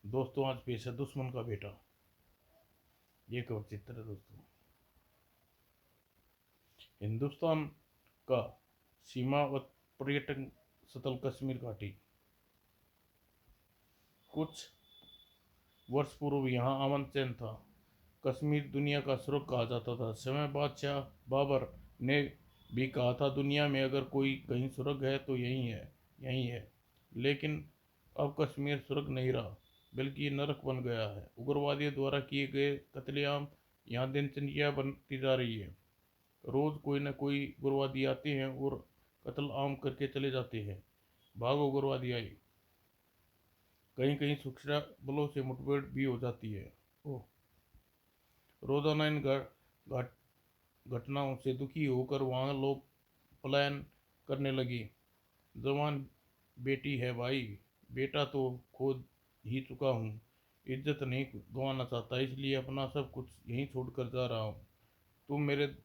दोस्तों आज पेश है दुश्मन का बेटा। ये कवर चित्र है दोस्तों। हिंदुस्तान का सीमावर्ती पर्यटन स्थल कश्मीर घाटी। कुछ वर्ष पूर्व यहाँ अमन चैन था। कश्मीर दुनिया का स्वर्ग कहा जाता था। समय बादशाह बाबर ने भी कहा था दुनिया में अगर कोई कहीं स्वर्ग है तो यही है। लेकिन अब कश्मीर स्वर्ग नहीं रहा, बल्कि नरक बन गया है। उग्रवादियों द्वारा किए गए कत्लेआम यहाँ दिनचर्या बनती जा रही है। रोज कोई न कोई उग्रवादी आते हैं और कत्ल आम करके चले जाते हैं। भागो उग्रवादी आए। कहीं कहीं सुरक्षा बलों से मुठभेड़ भी हो जाती है। ओह, रोजाना इन घटनाओं से दुखी होकर वहाँ लोग पलायन करने लगे। जवान बेटी है भाई, बेटा तो खो ही चुका हूँ। इज्जत नहीं गंवाना चाहता, इसलिए अपना सब कुछ यहीं छोड़कर जा रहा हूँ। तुम मेरे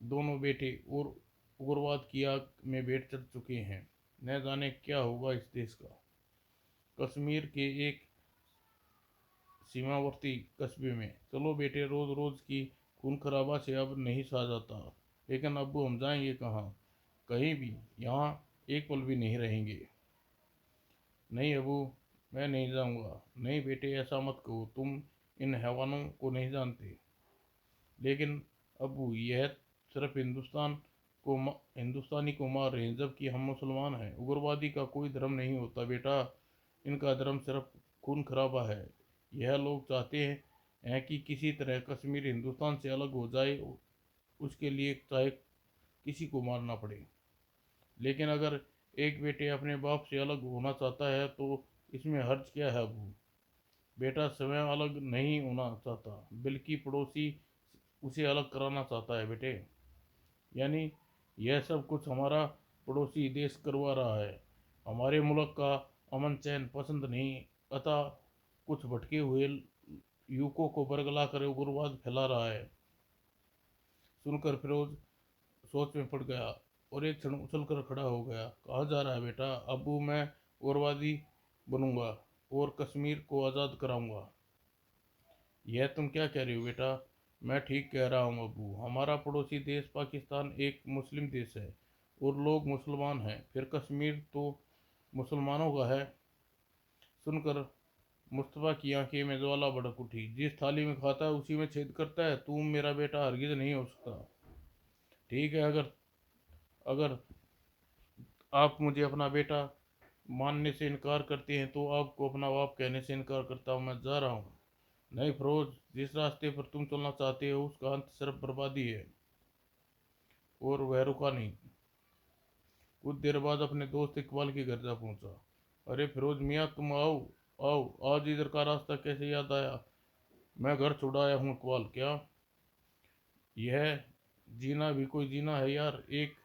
दोनों बेटे और उग्रवाद की आग में भेंट चढ़ चुके हैं। न जाने क्या होगा इस देश का। कश्मीर के एक सीमावर्ती कस्बे में। चलो बेटे, रोज रोज की खून खराबा से अब नहीं सहा जाता। लेकिन अब्बू, हम जाएंगे कहाँ? कहीं भी, यहाँ एक पल भी नहीं रहेंगे। नहीं अबू, मैं नहीं जाऊँगा। नहीं बेटे, ऐसा मत कहो, तुम इन हैवानों को नहीं जानते। लेकिन अबू, यह सिर्फ हिंदुस्तानी को मार रहे हैं, जबकि हम मुसलमान हैं। उग्रवादी का कोई धर्म नहीं होता बेटा, इनका धर्म सिर्फ खून खराबा है। यह लोग चाहते हैं कि किसी तरह कश्मीर हिंदुस्तान से अलग हो जाए, उसके लिए चाहे किसी को मारना पड़े। लेकिन अगर एक बेटे अपने बाप से अलग होना चाहता है तो इसमें हर्ज क्या है अबू? बेटा स्वयं अलग नहीं होना चाहता, बल्कि पड़ोसी उसे अलग कराना चाहता है बेटे। यानी यह सब कुछ हमारा पड़ोसी देश करवा रहा है। हमारे मुल्क का अमन चैन पसंद नहीं अतः कुछ भटके हुए युवकों को बरगला कर उग्रवाद फैला रहा है। सुनकर फिरोज सोच में पड़ गया और एक क्षण उछलकर खड़ा हो गया। कहाँ जा रहा है बेटा? अबू, मैं उग्रवादी बनूंगा और कश्मीर को आज़ाद कराऊंगा। यह तुम क्या कह रहे हो बेटा? मैं ठीक कह रहा हूँ अबू। हमारा पड़ोसी देश पाकिस्तान एक मुस्लिम देश है और लोग मुसलमान हैं, फिर कश्मीर तो मुसलमानों का है। सुनकर मुस्तफ़ा की आंखें में ज्वाला भड़क उठी। जिस थाली में खाता है उसी में छेद करता है। तुम मेरा बेटा हरगिज नहीं हो सकता। ठीक है, अगर अगर आप मुझे अपना बेटा मानने से इनकार करते हैं तो आपको अपना बाप कहने से इनकार करता हूँ। मैं जा रहा हूँ। नहीं फिरोज, जिस रास्ते पर तुम चलना चाहते हो उसका अंत सिर्फ बर्बादी है। और वह रुका नहीं। कुछ देर बाद अपने दोस्त इकबाल के घर जा पहुंचा। अरे फिरोज मियाँ, तुम आओ। आओ, आज इधर का रास्ता कैसे याद आया? मैं घर छोड़ आया हूँ इकबाल। क्या? यह जीना भी कोई जीना है यार। एक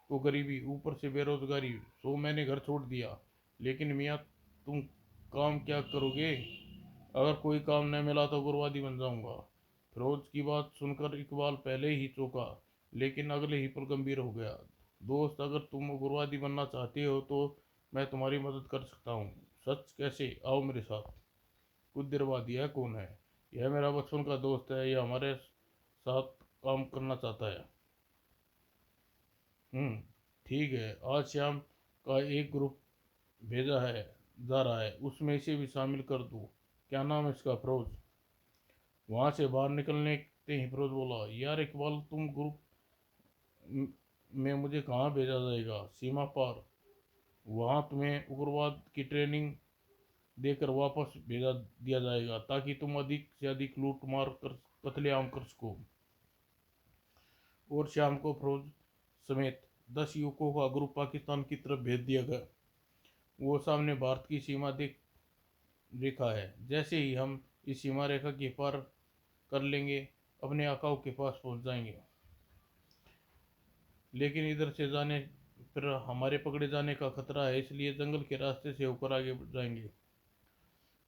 तो गरीबी, ऊपर से बेरोजगारी, सो मैंने घर छोड़ दिया। लेकिन मियाँ, तुम काम क्या करोगे? अगर कोई काम न मिला तो उग्रवादी बन जाऊंगा। फिरोज की बात सुनकर इकबाल पहले ही चौंका, लेकिन अगले ही पल गंभीर हो गया। दोस्त, अगर तुम उग्रवादी बनना चाहते हो तो मैं तुम्हारी मदद कर सकता हूँ। सच? कैसे? आओ मेरे साथ। कुछ देर बाद, यह कौन है? यह मेरा बचपन का दोस्त है, यह हमारे साथ काम करना चाहता है। हम्म, ठीक है। आज शाम का एक ग्रुप भेजा है, जा रहा है, उसमें इसे भी शामिल कर दूँ? क्या नाम है इसका? फिरोज। वहां से बाहर निकलने ही फिरोज बोला, यार इकबाल, तुम ग्रुप में मुझे कहाँ भेजा जाएगा? सीमा पार। वहाँ तुम्हें उग्रवाद की ट्रेनिंग देकर वापस भेजा दिया जाएगा ताकि तुम अधिक से अधिक लूट मार कर कत्लेआम कर सको। और शाम को फिरोज समेत 10 युवकों का ग्रुप पाकिस्तान की तरफ भेज दिया गया। वो सामने भारत की सीमा देख रेखा है। जैसे ही हम इस सीमा रेखा के पार कर लेंगे, अपने आकाओं के पास पहुंच जाएंगे। लेकिन इधर से जाने पर हमारे पकड़े जाने का खतरा है, इसलिए जंगल के रास्ते से होकर आगे बढ़ जाएंगे।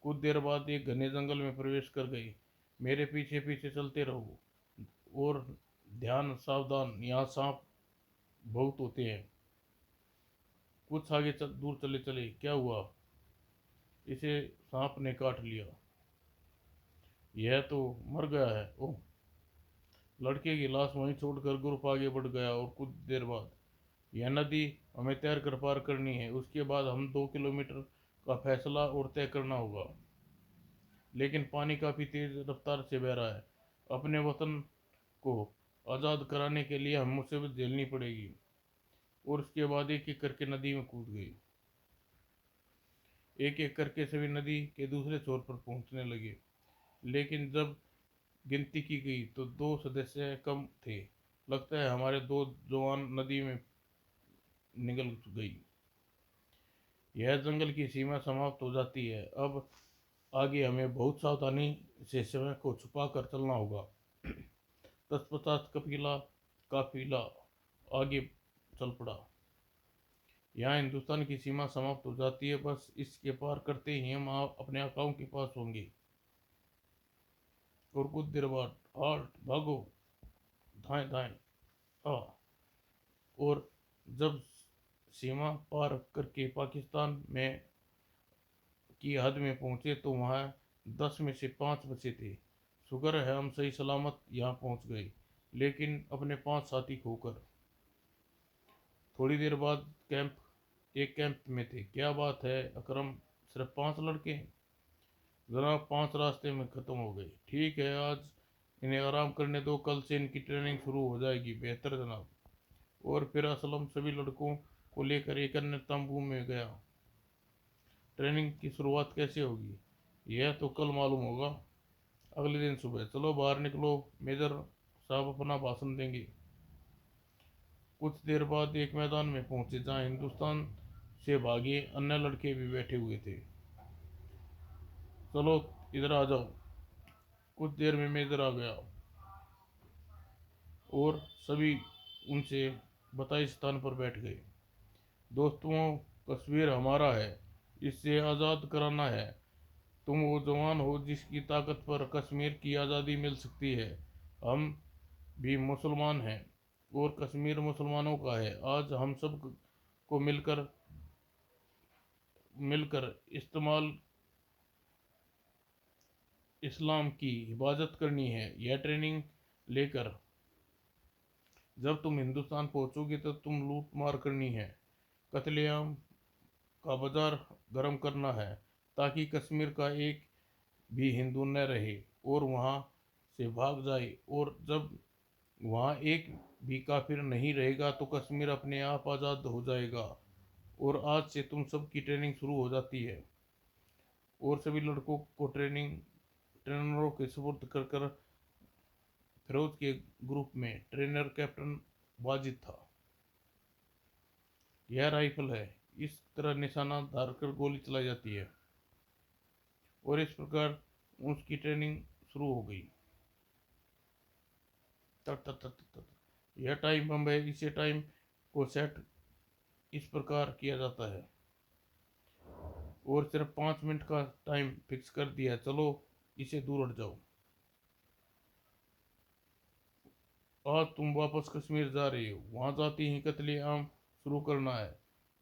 कुछ देर बाद एक घने जंगल में प्रवेश कर गई। मेरे पीछे पीछे चलते रहो और ध्यान, सावधान, यहाँ सांप बहुत होते हैं। कुछ आगे दूर चले चले। क्या हुआ? इसे सांप ने काट लिया। यह तो मर गया है। ओह। लड़के की लाश वहीं छोड़कर ग्रुप आगे बढ़ गया और कुछ देर बाद, यह नदी हमें तैर कर पार करनी है, उसके बाद हम 2 किलोमीटर का फैसला और तय करना होगा। लेकिन पानी काफ़ी तेज रफ्तार से बह रहा है। अपने वतन को आज़ाद कराने के लिए हम मुसीबत झेलनी पड़ेगी। और उसके बाद एक एक करके नदी में कूद गई। एक एक करके सभी नदी के दूसरे छोर पर पहुंचने लगे। लेकिन जब गिनती की गई तो 2 सदस्य कम थे। लगता है हमारे 2 जवान नदी में निगल गई। यह जंगल की सीमा समाप्त हो जाती है। अब आगे हमें बहुत सावधानी से समय को छुपा कर चलना होगा। 10-50 कपीला काफिला आगे चल पड़ा। यहाँ हिंदुस्तान की सीमा समाप्त हो जाती है। बस इसके पार करते ही हम अपने आकाओं के पास होंगे। और कुछ देर बाद, हाल्ट, भागो, धाएं धाएं, आ। और जब सीमा पार करके पाकिस्तान में की हद में पहुंचे तो वहाँ 10 में से 5 बचे थे। शुक्र है हम सही सलामत यहाँ पहुंच गए, लेकिन अपने 5 साथी खोकर। थोड़ी देर बाद एक कैंप में थे। क्या बात है अकरम, सिर्फ 5 लड़के? जनाब, 5 रास्ते में ख़त्म हो गए। ठीक है, आज इन्हें आराम करने दो, कल से इनकी ट्रेनिंग शुरू हो जाएगी। बेहतर जनाब। और फिर असलम सभी लड़कों को लेकर एक अन्य तंबू में गया। ट्रेनिंग की शुरुआत कैसे होगी यह तो कल मालूम होगा। अगले दिन सुबह, चलो बाहर निकलो, मेजर साहब अपना भाषण देंगे। कुछ देर बाद एक मैदान में पहुंचे जहां हिंदुस्तान से भागे अन्य लड़के भी बैठे हुए थे। चलो इधर आ जाओ। कुछ देर में मेजर आ गया और सभी उनसे बताए स्थान पर बैठ गए। दोस्तों, कश्मीर हमारा है, इससे आज़ाद कराना है। तुम वो जवान हो जिसकी ताकत पर कश्मीर की आज़ादी मिल सकती है। हम भी मुसलमान हैं और कश्मीर मुसलमानों का है। आज हम सब को मिलकर मिलकर इस्तेमाल इस्लाम की हिफाजत करनी है। यह ट्रेनिंग लेकर जब तुम हिंदुस्तान पहुंचोगे तो तुम लूट मार करनी है, कत्लेआम का बाजार गर्म करना है, ताकि कश्मीर का एक भी हिंदू न रहे और वहाँ से भाग जाए। और जब वहाँ एक भी काफिर नहीं रहेगा तो कश्मीर अपने आप आज़ाद हो जाएगा। और आज से तुम सब की ट्रेनिंग शुरू हो जाती है। और सभी लड़कों को ट्रेनरों के सुपुर्द कर कर फिरोज के ग्रुप में ट्रेनर कैप्टन वाजिद था। यह राइफल है, इस तरह निशाना धारकर गोली चलाई जाती है। और इस प्रकार उसकी ट्रेनिंग शुरू हो गई। तट तट तट तट। यह टाइम बम है, इसे टाइम को सेट इस प्रकार किया जाता है। और सिर्फ 5 मिनट का टाइम फिक्स कर दिया। चलो इसे दूर हट जाओ। आज तुम वापस कश्मीर जा रही हो। वहां जाती ही कत्लेआम शुरू करना है,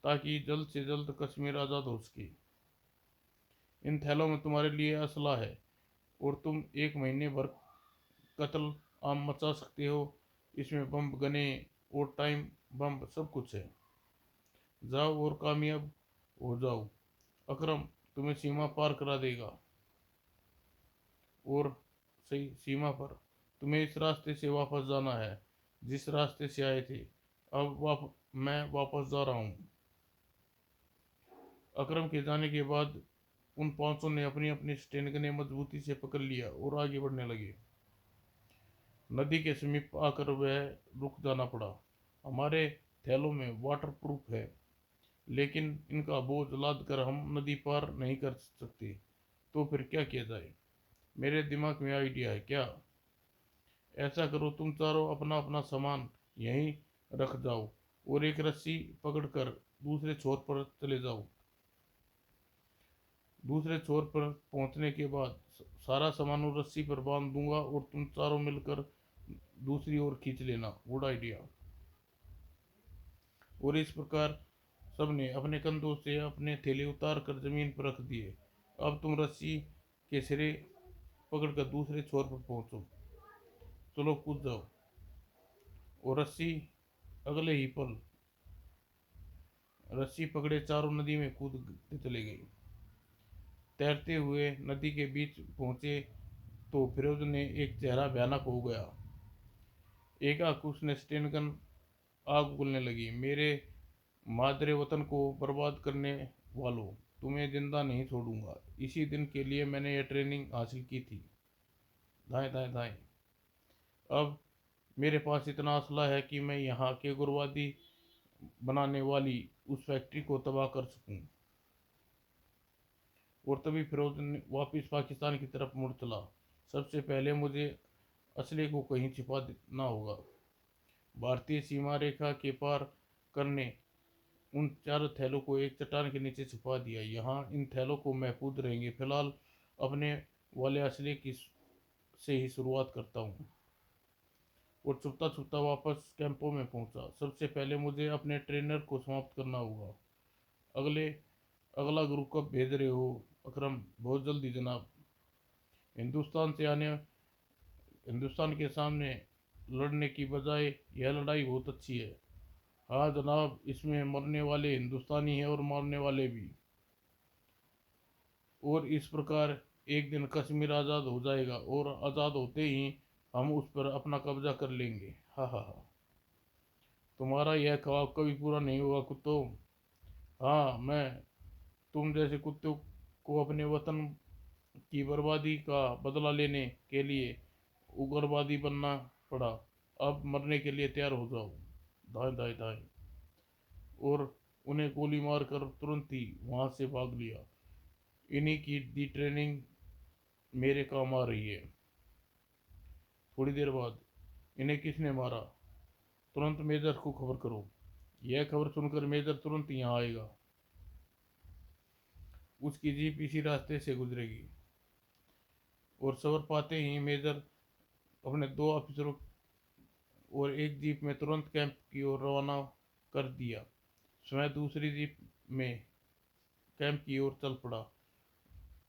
ताकि जल्द से जल्द कश्मीर आज़ाद हो सके। इन थैलों में तुम्हारे लिए असला है और तुम 1 महीने भर कत्ल आम मचा सकते हो। इसमें बम, गने और टाइम बम सब कुछ है। जाओ और कामयाब हो जाओ। अकरम तुम्हें सीमा पार करा देगा। और सही सीमा पर तुम्हें इस रास्ते से वापस जाना है जिस रास्ते से आए थे। अब मैं वापस जा रहा हूँ। अकरम के जाने के बाद उन 500 ने अपनी अपनी स्टेनगनें मजबूती से पकड़ लिया और आगे बढ़ने लगे। नदी के समीप आकर वह रुक जाना पड़ा। हमारे थैलों में वाटर प्रूफ है, लेकिन इनका बोझ लाद कर हम नदी पार नहीं कर सकते। तो फिर क्या किया जाए? मेरे दिमाग में आइडिया है। क्या? ऐसा करो, तुम चारों अपना अपना सामान यहीं रख जाओ और एक रस्सी पकड़कर दूसरे छोर पर चले जाओ। दूसरे छोर पर पहुंचने के बाद सारा सामान उस रस्सी पर बांध दूंगा और तुम चारों मिलकर दूसरी ओर खींच लेना। Good idea. और इस प्रकार सबने अपने कंधों से अपने थैले उतार कर जमीन पर रख दिए। अब तुम रस्सी के सिरे पकड़कर दूसरे छोर पर पहुंचो। चलो कूद जाओ। और अगले ही पल रस्सी पकड़े चारों नदी में कूदते चले गए। तैरते हुए नदी के बीच पहुंचे तो फिरोज ने एक चेहरा भयानक हो गया। एकाएक उसने स्टेनगन आग उगलने लगी। मेरे मादरे वतन को बर्बाद करने वालों, तुम्हें जिंदा नहीं छोड़ूंगा। इसी दिन के लिए मैंने यह ट्रेनिंग हासिल की थी। दाएं दाएं दाएं। अब मेरे पास इतना असला है कि मैं यहाँ के उग्रवादी बनाने वाली उस फैक्ट्री को तबाह कर सकूं। और तभी फिरोज वापस पाकिस्तान की तरफ मुड़ चला। सबसे पहले मुझे असले को कहीं छिपाना होगा। भारतीय सीमा रेखा के पार करने उन चारों थैलों को एक चट्टान के नीचे छिपा दिया। यहाँ इन थैलों को महफूज रहेंगे। फिलहाल अपने वाले असले की से ही शुरुआत करता हूँ। और छुपता छुपता वापस कैंपों में पहुंचा। सबसे पहले मुझे अपने ट्रेनर को समाप्त करना होगा। अगले अगला ग्रुप कब भेज रहे हो अकरम? बहुत जल्दी जनाब। हिंदुस्तान से आने हिंदुस्तान के सामने लड़ने की बजाय यह लड़ाई बहुत अच्छी है। हाँ जनाब, इसमें मरने वाले हिंदुस्तानी हैं और मारने वाले भी। और इस प्रकार एक दिन कश्मीर आज़ाद हो जाएगा और आज़ाद होते ही हम उस पर अपना कब्जा कर लेंगे। हा हा हा। तुम्हारा यह ख्वाब कभी पूरा नहीं होगा कुत्तों। हाँ, मैं तुम जैसे कुत्तों को अपने वतन की बर्बादी का बदला लेने के लिए उग्रवादी बनना पड़ा। अब मरने के लिए तैयार हो जाओ। दाएं दाएं दाएं। और उन्हें गोली मारकर तुरंत ही वहां से भाग लिया। इन्हीं की दी ट्रेनिंग मेरे काम आ रही है। थोड़ी देर बाद, इन्हें किसने मारा? तुरंत मेजर को खबर करो। यह खबर सुनकर मेजर तुरंत यहाँ आएगा। उसकी जीप इसी रास्ते से गुजरेगी। और खबर पाते ही मेजर अपने दो ऑफिसरों और एक जीप में तुरंत कैंप की ओर रवाना कर दिया। स्वयं दूसरी जीप में कैंप की ओर चल पड़ा।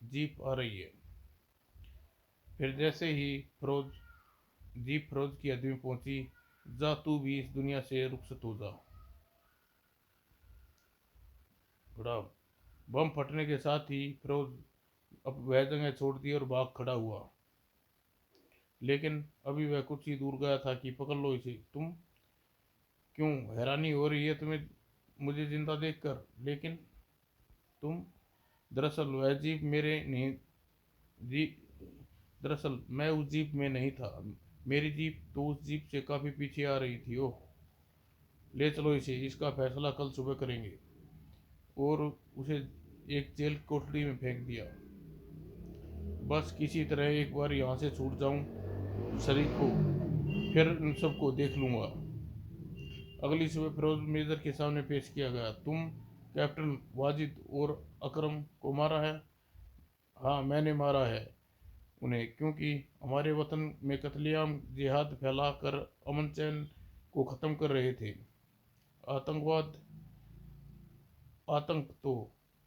जीप आ रही है। फिर जैसे ही जीप फिरोज की हद में पहुंची, जा तू भी इस दुनिया से रुखसत हो जा। बड़ा बम फटने के साथ ही फिरोज अब वह जगह छोड़ दी और भाग खड़ा हुआ। लेकिन अभी वह कुछ ही दूर गया था कि पकड़ लो इसे। तुम क्यों? हैरानी हो रही है तुम्हें मुझे जिंदा देखकर? लेकिन तुम, दरअसल वह जीप मेरे नहीं जी दरअसल मैं उस जीप में नहीं था। मेरी जीप तो उस जीप से काफ़ी पीछे आ रही थी। ओह, ले चलो इसे, इसका फैसला कल सुबह करेंगे। और उसे एक जेल कोठरी में फेंक दिया। बस किसी तरह एक बार यहाँ से छूट जाऊँ शरीर को, फिर इन सबको देख लूँगा। अगली सुबह फिरोज मेजर के सामने पेश किया गया। तुम कैप्टन वाजिद और अकरम को मारा है? हाँ, मैंने मारा है उन्हें, क्योंकि हमारे वतन में कत्लेआम जिहाद फैला कर अमन चैन को ख़त्म कर रहे थे। आतंकवाद आतंक तो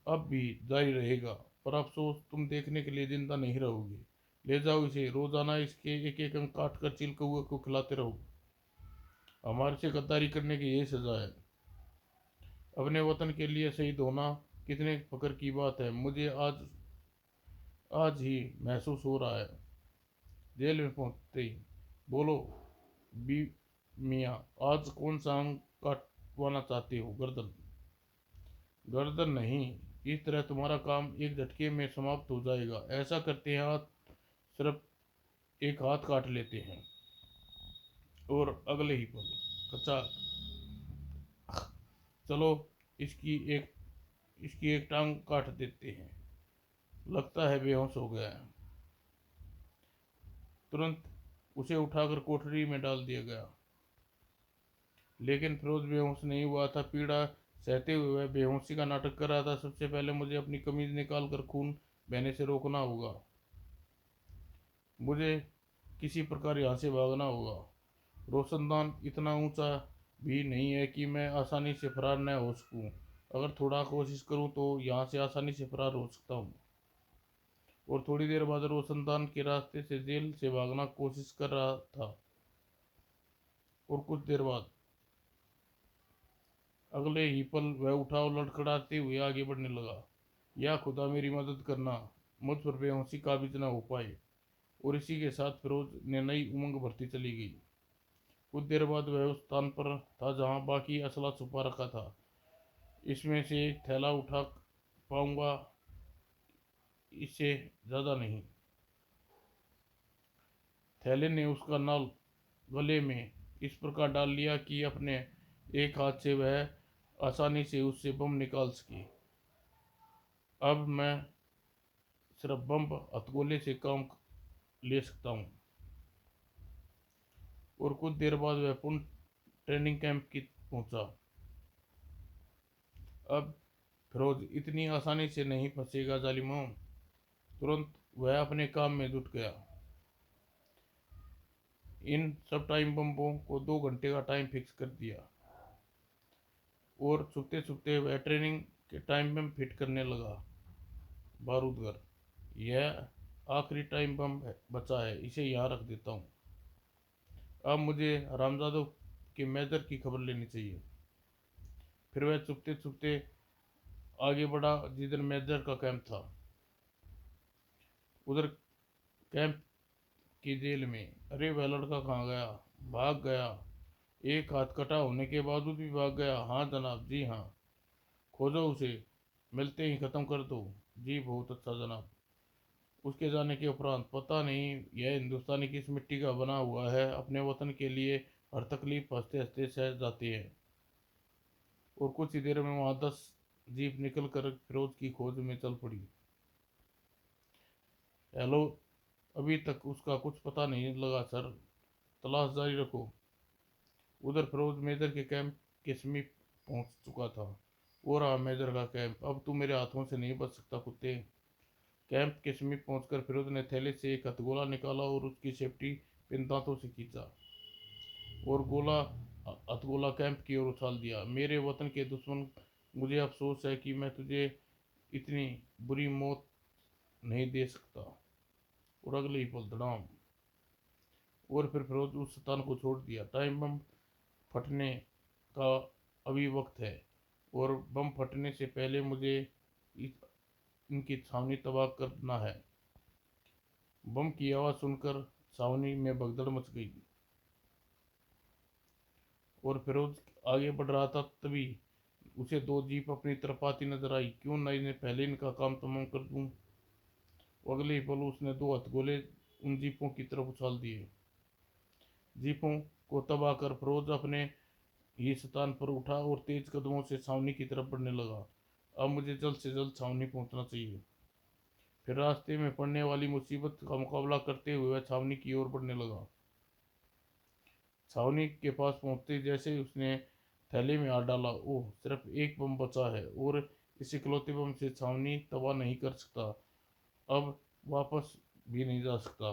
अब भी जारी रहेगा, पर अफसोस तुम देखने के लिए जिंदा नहीं रहोगे। ले जाओ इसे, रोजाना इसके एक एक अंक काट कर चिल कौए को खिलाते रहो। हमारे से गद्दारी करने की यही सजा है। अपने वतन के लिए शहीद होना कितने फख्र की बात है। मुझे आज आज ही महसूस हो रहा है। जेल में पहुंचते ही, बोलो बी मियाँ, आज कौन सा अंक काटवाना चाहते हो? गर्दन? गर्दन नहीं, इस तरह तुम्हारा काम एक झटके में समाप्त हो जाएगा। ऐसा करते हैं हाथ, सिर्फ एक हाथ काट लेते हैं और अगले ही पल कचा। चलो, इसकी एक इसकी एक टांग काट देते हैं। लगता है बेहोश हो गया है। तुरंत उसे उठाकर कोठरी में डाल दिया गया। लेकिन फिरोज बेहोश नहीं हुआ था। पीड़ा सहते हुए वह बेहोशी का नाटक कर रहा था। सबसे पहले मुझे अपनी कमीज निकाल कर खून बहने से रोकना होगा। मुझे किसी प्रकार यहाँ से भागना होगा। रोशनदान इतना ऊंचा भी नहीं है कि मैं आसानी से फरार न हो सकूं। अगर थोड़ा कोशिश करूं तो यहाँ से आसानी से फरार हो सकता हूँ। और थोड़ी देर बाद रोशनदान के रास्ते से जेल से भागना कोशिश कर रहा था। और कुछ देर बाद अगले ही पल वह उठा और लड़खड़ाते हुए आगे बढ़ने लगा। या खुदा मेरी मदद करना, मुझ पर बेहोशी काबिज न हो पाए। और इसी के साथ फिरोज ने नई उमंग भरती चली गई। कुछ देर बाद वह उस स्थान पर था जहां बाकी असला छुपा रखा था। इसमें से थैला उठा पाऊंगा, इससे ज्यादा नहीं। थैले ने उसका नल गले में इस प्रकार डाल लिया कि अपने एक हाथ से वह आसानी से उससे बम निकाल सके। अब मैं सिर्फ बम हथगोले से काम ले सकता हूँ। और कुछ देर बाद वह पुनः ट्रेनिंग कैंप की पहुंचा। अब फिरोज इतनी आसानी से नहीं फंसेगा जालिमों। तुरंत वह अपने काम में जुट गया। इन सब टाइम बम्बों को 2 घंटे का टाइम फिक्स कर दिया और छुपते छुपते वह ट्रेनिंग के टाइम बम फिट करने लगा। बारूदगर, यह आखिरी टाइम बम बचा है, इसे यहाँ रख देता हूँ। अब मुझे रामजादों के मेजर की खबर लेनी चाहिए। फिर वह चुपते चुपते आगे बढ़ा जिधर मेजर का कैंप था। उधर कैंप की जेल में। अरे वह लड़का कहाँ गया? भाग गया। एक हाथ कटा होने के बावजूद भी भाग गया। हाँ जनाब, जी हाँ, खोजो उसे, मिलते ही ख़त्म कर दो। जी बहुत अच्छा जनाब। उसके जाने के उपरांत पता नहीं यह हिंदुस्तानी किस मिट्टी का बना हुआ है, अपने वतन के लिए हर तकलीफ हंसते हंसते सह जाती है। और कुछ ही देर में वहाँ 10 जीप निकल कर फिरोज की खोज में चल पड़ी। हेलो, अभी तक उसका कुछ पता नहीं लगा सर, तलाश जारी रखो। उधर फिरोज मेजर के कैंप के समीप पहुंच चुका था। वो रहा मेजर का कैंप। अब तू मेरे हाथों से नहीं बच सकता कुत्ते। कैंप के समीप पहुंचकर फिरोज ने थैले से एक हथगोला निकाला और उसकी सेफ्टी पिन दांतों से खींचा और हथगोला कैंप की ओर उछाल दिया। मेरे वतन के दुश्मन, मुझे अफसोस है कि मैं तुझे इतनी बुरी मौत नहीं दे सकता। और अगले ही पल धड़ाम। और फिर फिरोज उस स्थान को छोड़ दिया। टाइम बम फटने का अभी वक्त है और बम फटने से पहले मुझे इनकी छावनी तबाह करना है। बम की आवाज़ सुनकर छावनी में भगदड़ मच गई और फिरोज आगे बढ़ रहा था। तभी उसे 2 जीप अपनी तरफ आती नजर आई। क्यों ना इन्हें पहले इनका काम तमाम कर दूं। अगले ही पल उसने 2 हथगोले उन जीपों की तरफ उछाल दिए। जीपों को तबाह कर फिरोज अपने ही स्थान पर उठा और तेज कदमों से छावनी की तरफ बढ़ने लगा। अब मुझे जल्द से जल्द छावनी पहुंचना चाहिए। फिर रास्ते में पड़ने वाली मुसीबत का मुकाबला करते हुए वह छावनी की ओर बढ़ने लगा। छावनी के पास पहुंचते जैसे ही उसने थैले में हाथ डाला, ओह, सिर्फ एक बम बचा है और इस इकलौते बम से छावनी तबाह नहीं कर सकता, अब वापस भी नहीं जा सकता।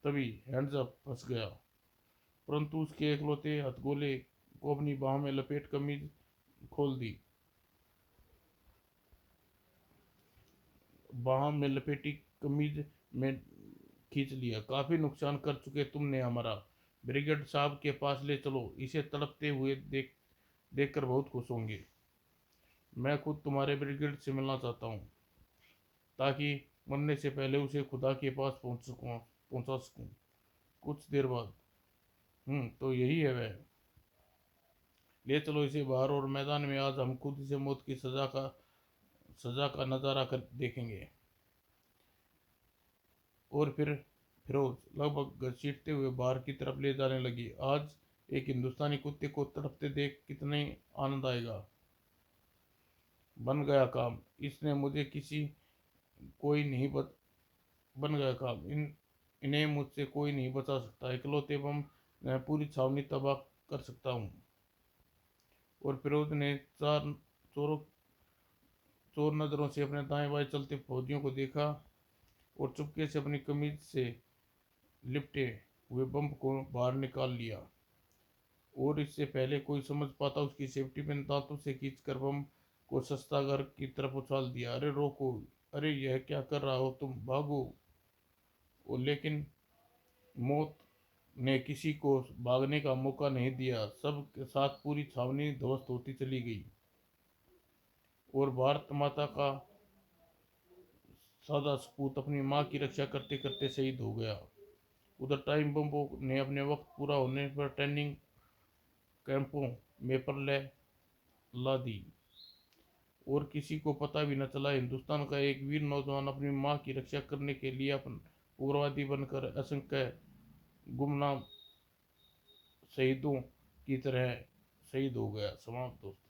तभी हैंड्स अप फंस गया, परंतु उसके इकलौते हथगोले को अपनी बाह में लपेट कमीज खोल दी। बाह में लपेटी कमीज में खींच लिया। काफी नुकसान कर चुके तुमने हमारा। ब्रिगेड साहब के पास ले चलो, इसे तड़पते हुए देखकर बहुत खुश होंगे। मैं खुद तुम्हारे ब्रिगेड से मिलना चाहता हूँ ताकि मरने से पहले उसे खुदा के पास पहुंचा सकूं। कुछ देर बाद, तो यही है वह। ले चलो इसे बाहर और मैदान में आज हम खुद इसे मौत की सजा का नज़ारा कर देखेंगे। और फिर फिरोज लगभग घसीटते हुए बाहर की तरफ ले जाने लगी। आज एक हिंदुस्तानी कुत्ते को तड़पते देख कितने आनंद आएगा। बन गया काम। इसने मुझे किसी कोई नहीं बन गया काम। इन्हें मुझसे कोई नहीं बचा सकता। इकलौते बम मैं पूरी छावनी तबाह कर सकता हूँ। और फिरोज ने चोर नज़रों से अपने दाएं बाएं चलते फौजियों को देखा और चुपके से अपनी कमीज से लिपटे हुए बम को बाहर निकाल लिया। और इससे पहले कोई समझ पाता, उसकी सेफ्टी पिन दांतों से खींचकर बम को सस्ता घर की तरफ उछाल दिया। अरे रोको, अरे यह क्या कर रहा हो तुम, भागो। और लेकिन मौत ने किसी को भागने का मौका नहीं दिया। सब के साथ पूरी छावनी ध्वस्त होती चली गई और भारत माता का सादा सपूत अपनी माँ की रक्षा करते करते शहीद हो गया। उधर टाइम बमों ने अपने वक्त पूरा होने पर ट्रेनिंग कैंपों में प्रलय ला दी और किसी को पता भी न चला। हिंदुस्तान का एक वीर नौजवान अपनी माँ की रक्षा करने के लिए अपन उग्रवादी बनकर असंख्य गुमनाम शहीदों की तरह शहीद हो गया। समाप्त दोस्तों।